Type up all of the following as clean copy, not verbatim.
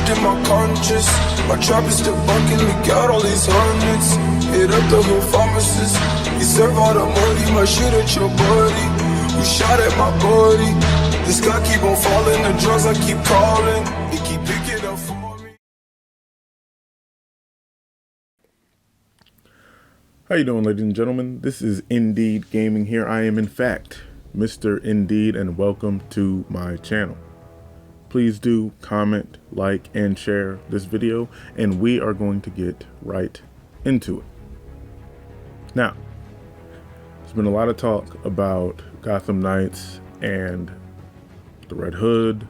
in my conscience. My trap is still bunking, look out all these hundreds. Hit up the whole pharmacist. He serve all the money, my shit at your body. You shot at my body. This guy keep on falling, the drugs I keep calling. He keep picking up for me. How you doing, ladies and gentlemen? This is Indeed Gaming here. I am in fact Mr. Indeed, and welcome to my channel. Please do comment, like, and share this video, and we are going to get right into it. Now, there's been a lot of talk about Gotham Knights and the Red Hood,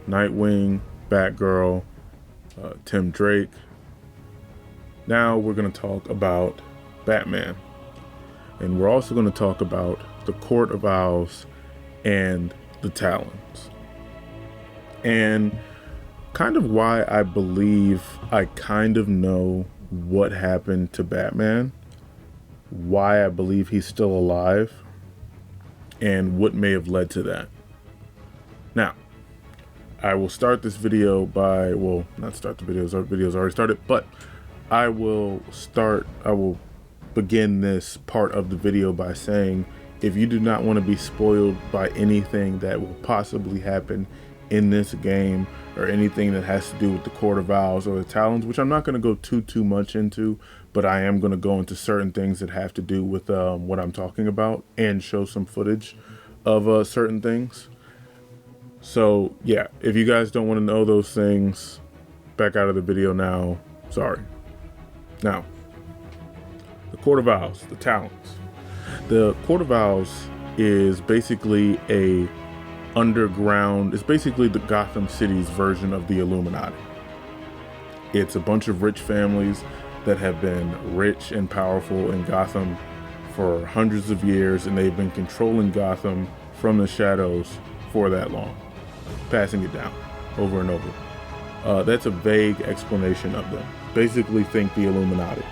Nightwing, Batgirl, Tim Drake. Now we're going to talk about Batman, and we're also going to talk about the Court of Owls and the Talons, and kind of why I believe I kind of know what happened to Batman, why I believe he's still alive, and what may have led to that. Now, I will start this video by, well, not start the videos, our video's already started, but I will begin this part of the video by saying, if you do not want to be spoiled by anything that will possibly happen in this game, or anything that has to do with the Court of Owls or the Talons, which I'm not going to go too much into, but I am going to go into certain things that have to do with what I'm talking about and show some footage of certain things. So yeah, if you guys don't want to know those things, back out of the video now. Sorry. Now, the Court of Owls, the Talons. The Court of Owls is basically a underground, it's basically the Gotham City's version of the Illuminati. It's a bunch of rich families that have been rich and powerful in Gotham for hundreds of years, and they've been controlling Gotham from the shadows for that long, passing it down over and over. That's a vague explanation of them. Basically, think the Illuminati.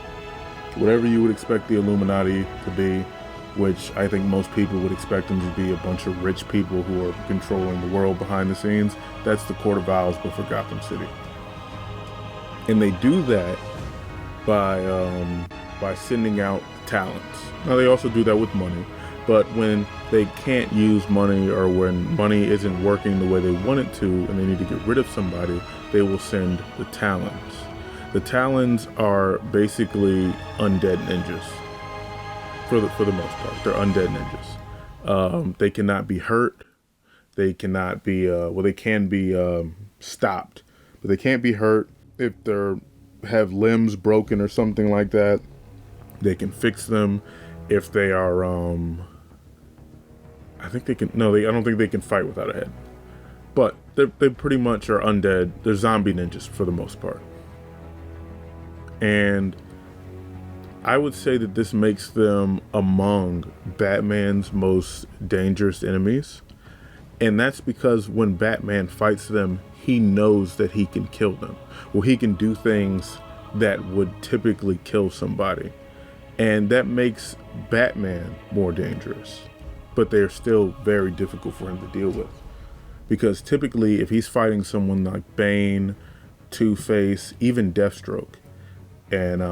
Whatever you would expect the Illuminati to be, which I think most people would expect them to be a bunch of rich people who are controlling the world behind the scenes. That's the Court of Owls, but for Gotham City. And they do that by sending out talents. Now, they also do that with money, but when they can't use money, or when money isn't working the way they want it to and they need to get rid of somebody, they will send the Talons. The Talons are basically undead ninjas. For the most part, they're undead ninjas. They cannot be hurt. They cannot be, well, they can be stopped, but they can't be hurt. If they have limbs broken or something like that, they can fix them. If they are, I think they can, no, I don't think they can fight without a head. But they pretty much are undead. They're zombie ninjas for the most part. And I would say that this makes them among Batman's most dangerous enemies. And that's because when Batman fights them, he knows that he can kill them. Well, he can do things that would typically kill somebody. And that makes Batman more dangerous. But they're still very difficult for him to deal with. Because typically, if he's fighting someone like Bane, Two-Face, even Deathstroke, and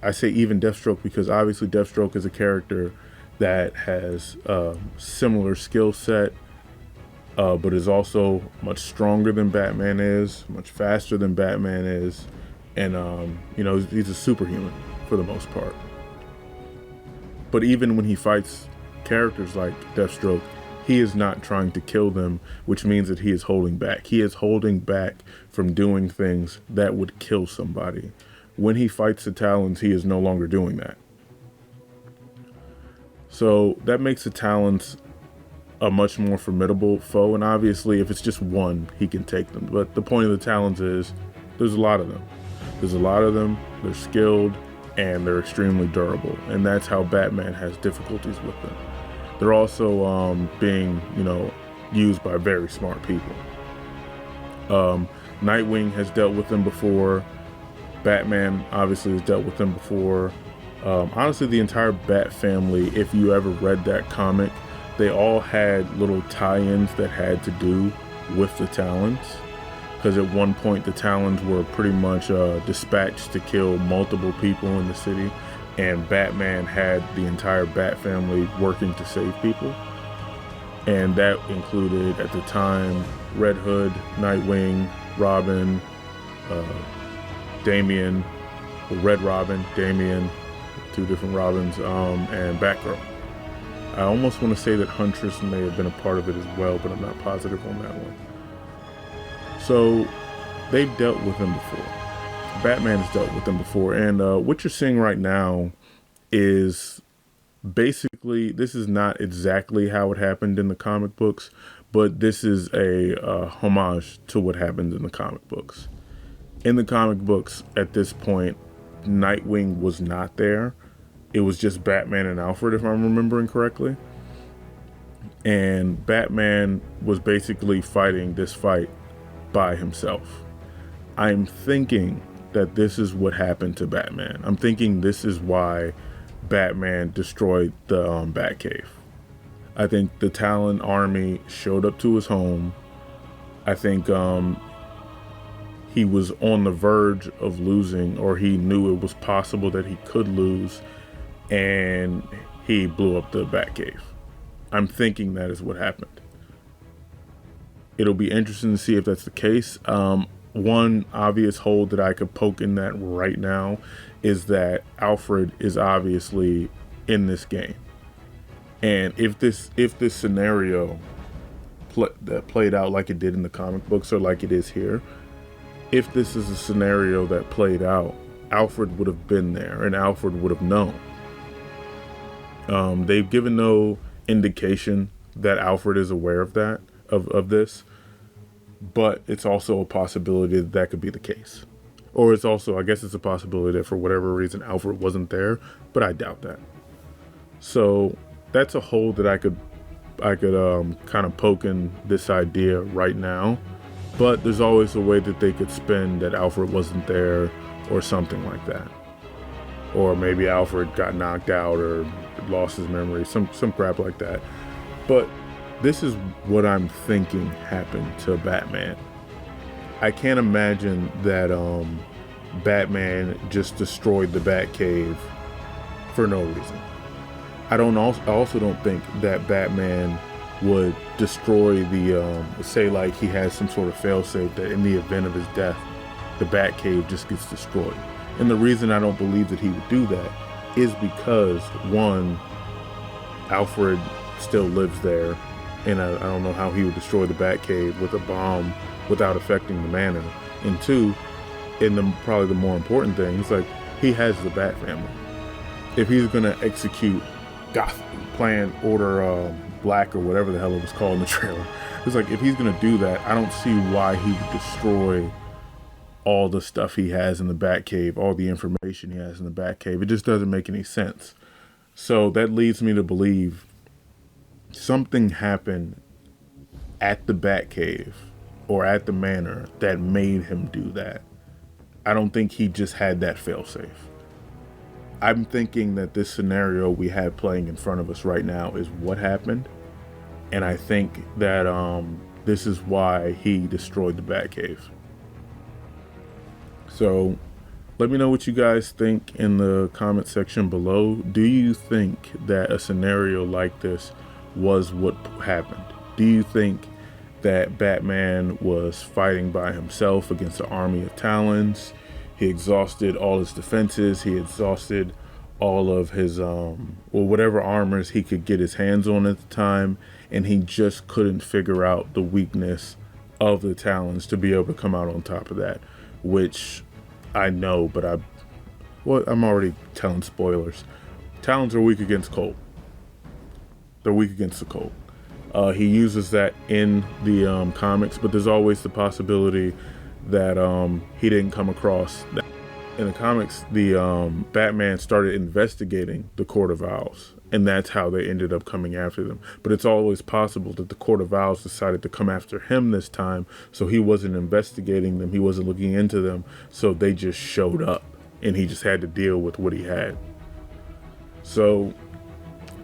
I say even Deathstroke because obviously Deathstroke is a character that has similar skill set, but is also much stronger than Batman is, much faster than Batman is, and you know, he's a superhuman for the most part. But even when he fights characters like Deathstroke, he is not trying to kill them, which means that he is holding back. He is holding back from doing things that would kill somebody. When he fights the Talons, he is no longer doing that. So that makes the Talons a much more formidable foe. And obviously, if it's just one, he can take them. But the point of the Talons is there's a lot of them. There's a lot of them. They're skilled and they're extremely durable. And that's how Batman has difficulties with them. They're also being, you know, used by very smart people. Nightwing has dealt with them before. Batman obviously has dealt with them before. Honestly, the entire Bat family, if you ever read that comic, they all had little tie-ins that had to do with the Talons. because at one point the Talons were pretty much dispatched to kill multiple people in the city, and Batman had the entire Bat family working to save people. And that included, at the time, Red Hood, Nightwing, Robin, Damian, Red Robin, Damian, two different Robins, and Batgirl. I almost want to say that Huntress may have been a part of it as well, but I'm not positive on that one. So they've dealt with him before. Batman has dealt with him before, and what you're seeing right now is basically, this is not exactly how it happened in the comic books, but this is a homage to what happened in the comic books. In the comic books, at this point, Nightwing was not there. It was just Batman and Alfred, if I'm remembering correctly. And Batman was basically fighting this fight by himself. I'm thinking that this is what happened to Batman. I'm thinking this is why Batman destroyed the Batcave. I think the Talon army showed up to his home. I think he was on the verge of losing, or he knew it was possible that he could lose, and he blew up the Batcave. I'm thinking that is what happened. It'll be interesting to see if that's the case. One obvious hole that I could poke in that right now is that Alfred is obviously in this game. And if this scenario that played out like it did in the comic books, or like it is here, if this is a scenario that played out, Alfred would have been there and Alfred would have known. They've given no indication that Alfred is aware of that, of this, but it's also a possibility that that could be the case. Or it's also, I guess it's a possibility that for whatever reason Alfred wasn't there, but I doubt that. So that's a hole that I could kind of poke in this idea right now. But there's always a way that they could spin that Alfred wasn't there, or something like that. Or maybe Alfred got knocked out or lost his memory, some crap like that. But this is what I'm thinking happened to Batman. I can't imagine that Batman just destroyed the Batcave for no reason. I also don't think that Batman would destroy the say like he has some sort of failsafe that in the event of his death, the Batcave just gets destroyed. And the reason I don't believe that he would do that is because, one, Alfred still lives there, and I don't know how he would destroy the Batcave with a bomb without affecting the manor. And two, and probably the more important thing, is like, he has the Bat family. If he's gonna execute Plan Order Black or whatever the hell it was called in the trailer, it's like, if he's gonna do that, I don't see why he would destroy all the stuff he has in the Batcave, all the information he has in the Batcave. It just doesn't make any sense. So that leads me to believe something happened at the Batcave or at the manor that made him do that. I don't think he just had that failsafe. I'm thinking that this scenario we have playing in front of us right now is what happened. And I think that this is why he destroyed the Batcave. So let me know what you guys think in the comment section below. Do you think that a scenario like this was what happened? Do you think that Batman was fighting by himself against an army of Talons? He exhausted all his defenses. He exhausted all of his, whatever armors he could get his hands on at the time. And he just couldn't figure out the weakness of the Talons to be able to come out on top of that. Which I know, but I'm already telling spoilers. Talons are weak against Colt. They're weak against the Colt. He uses that in the comics, but there's always the possibility that he didn't come across that. In the comics, the Batman started investigating the Court of Owls, and that's how they ended up coming after them. But it's always possible that the Court of Owls decided to come after him this time, so he wasn't investigating them, he wasn't looking into them, so they just showed up, and he just had to deal with what he had. So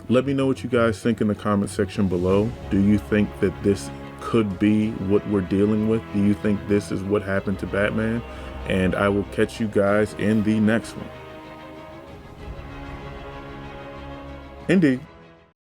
let me know what you guys think in the comment section below. Do you think that this could be what we're dealing with? Do you think this is what happened to Batman? And I will catch you guys in the next one. Indeed.